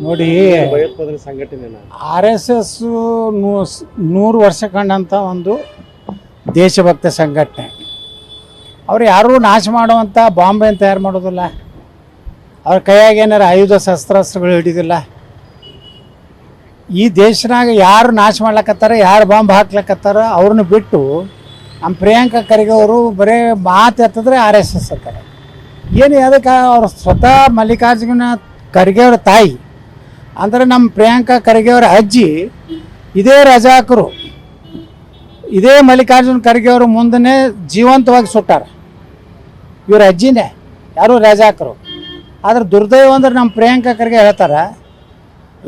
ನೋಡಿ, ಭಯೋತ್ಪಾದನೆ ಸಂಘಟನೆನ RSS 100 ವರ್ಷ ಕಂಡಂಥ ಒಂದು ದೇಶಭಕ್ತ ಸಂಘಟನೆ. ಅವ್ರು ಯಾರೂ ನಾಶ ಮಾಡುವಂಥ ಬಾಂಬೆಯನ್ನು ತಯಾರು ಮಾಡೋದಿಲ್ಲ, ಅವ್ರ ಕೈಯಾಗ ಏನಾರು ಆಯುಧ ಶಸ್ತ್ರಾಸ್ತ್ರಗಳು ಹಿಡಿದಿಲ್ಲ. ಈ ದೇಶನಾಗ ಯಾರು ನಾಶ ಮಾಡ್ಲಕತ್ತಾರ, ಯಾರು ಬಾಂಬ್ ಹಾಕ್ಲಕತ್ತಾರ ಅವ್ರನ್ನ ಬಿಟ್ಟು ನಮ್ಮ ಪ್ರಿಯಾಂಕಾ ಖರ್ಗೆ ಅವರು ಬರೀ ಮಾತು ಎತ್ತಿದ್ರೆ RSS ಅಂತಾರೆ. ಏನು ಅದಕ್ಕೆ ಅವ್ರು ಸ್ವತಃ ಮಲ್ಲಿಕಾರ್ಜುನ ಖರ್ಗೆ ಅವ್ರ ತಾಯಿ ಅಂದರೆ ನಮ್ಮ ಪ್ರಿಯಾಂಕಾ ಖರ್ಗೆ ಅವರ ಅಜ್ಜಿ ಇದೇ ರಜಾಕರು, ಇದೇ ಮಲ್ಲಿಕಾರ್ಜುನ ಖರ್ಗೆ ಅವರು ಮುಂದೆ ಜೀವಂತವಾಗಿ ಸುಟ್ಟಾರ. ಇವ್ರ ಅಜ್ಜಿನೇ ಯಾರು ರಜಾಕರು. ಆದ್ರೆ ದುರ್ದೈವ ಅಂದ್ರೆ ನಮ್ಮ ಪ್ರಿಯಾಂಕಾ ಖರ್ಗೆ ಹೇಳ್ತಾರೆ,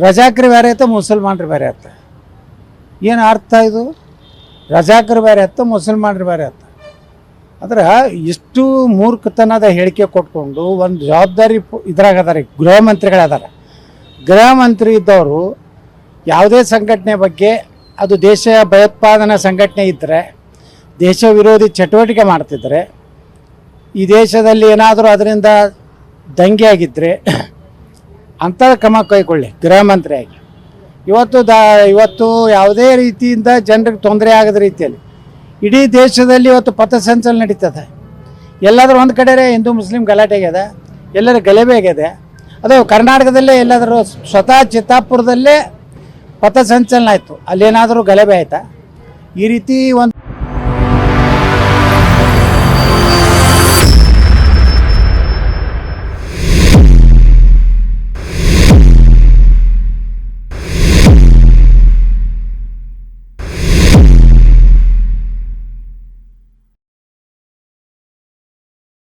ರಜಾಕರು ಬೇರೆ ಇತ್ತು, ಮುಸಲ್ಮಾನರು ಬೇರೆ ಇತ್ತು. ಏನು ಅರ್ಥ ಇದು? ರಜಾಕರು ಬೇರೆ ಇತ್ತು, ಮುಸಲ್ಮಾನರು ಬೇರೆ ಇತ್ತು. ಅಂದ್ರೆ ಇಷ್ಟು ಮೂರ್ಖತನದ ಹೇಳಿಕೆ ಕೊಟ್ಕೊಂಡು ಒಂದು ಜವಾಬ್ದಾರಿ ಇದ್ರಾಗ ಅದಾರೆ, ಗೃಹ ಮಂತ್ರಿಗಳದಾರ. ಗೃಹ ಮಂತ್ರಿ ಇದ್ದವರು ಯಾವುದೇ ಸಂಘಟನೆ ಬಗ್ಗೆ, ಅದು ದೇಶ ಭಯೋತ್ಪಾದನಾ ಸಂಘಟನೆ ಇದ್ದರೆ, ದೇಶ ವಿರೋಧಿ ಚಟುವಟಿಕೆ ಮಾಡ್ತಿದ್ರೆ, ಈ ದೇಶದಲ್ಲಿ ಏನಾದರೂ ಅದರಿಂದ ದಂಗೆ ಆಗಿದ್ದರೆ ಅಂಥ ಕ್ರಮ ಕೈಗೊಳ್ಳಿ ಗೃಹ ಮಂತ್ರಿಯಾಗಿ. ಇವತ್ತು ಯಾವುದೇ ರೀತಿಯಿಂದ ಜನರಿಗೆ ತೊಂದರೆ ಆಗದ ರೀತಿಯಲ್ಲಿ ಇಡೀ ದೇಶದಲ್ಲಿ ಇವತ್ತು ಪಥಸಂಚಲನ ನಡೀತದೆ. ಎಲ್ಲಾದರೂ ಒಂದು ಕಡೆ ಹಿಂದೂ ಮುಸ್ಲಿಂ ಗಲಾಟೆ ಆಗ್ಯದ, ಎಲ್ಲರ ಗಲಭೆ ಆಗ್ಯದೆ. ಅದು ಕರ್ನಾಟಕದಲ್ಲೇ ಎಲ್ಲಾದರೂ ಸ್ವತಃ ಚಿತ್ತಾಪುರದಲ್ಲೇ ಪಥಸಂಚಲನ ಆಯಿತು, ಅಲ್ಲೇನಾದರೂ ಗಲಭೆ ಆಯಿತಾ? ಈ ರೀತಿ ಒಂದು